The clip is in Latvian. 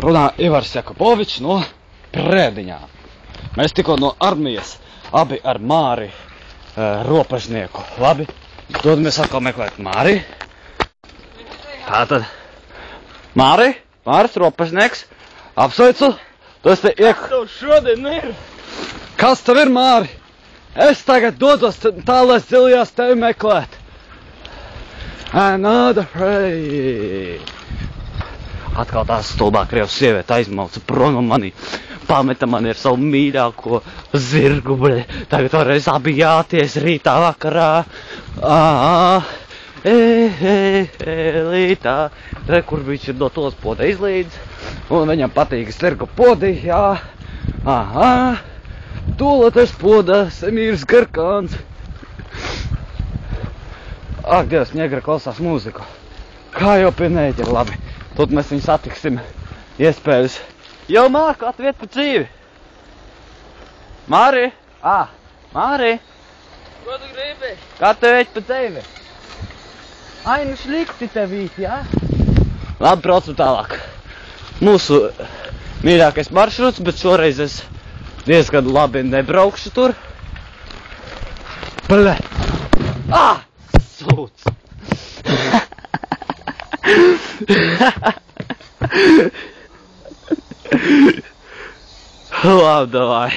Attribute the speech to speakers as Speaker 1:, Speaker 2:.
Speaker 1: Runā Ivars Jakubovičs no Prēdiņām. Mēs tikko no armijas, abi ar Māri robežnieku. Labi, dodamies atkal meklēt Māri. Tātad, Māris robežnieks, apsveicu, tu esi
Speaker 2: Kas tev šodien ir?
Speaker 1: Kas tev ir, Māri? Es tagad dodos tālēs Ziljās tevi meklēt. Another prey. Atkal tās stulbā krievs sieviete aizmauca prom no mani. Pameta mani ar savu mīļāko zirgu, bļe. Tagad varēs abi jāties rītā vakarā. Lītā. Re, kur viņš ir no tos poda izlīdz. Un viņam patīk zirgu podi, jā. Tūlīt es poda, Semīrs Garkāns. Ak, Dievs, Ņegra klausās mūziku. Kā jau pie Nēģa ir labi. Тут mēs viņu satiksim iespējas. Jau Mārku atviet pa dzīvi. Māri! Māri!
Speaker 2: Ko tu gribi?
Speaker 1: Kā tev iet pa dzīvi? Ai, nu šlikti tev īt, jā? Labi, braucam tālāk. Mūsu mīļākais maršruts, bet šoreiz es diezgan labi nebraukšu tur. Ble! Sūds! Labi, davai.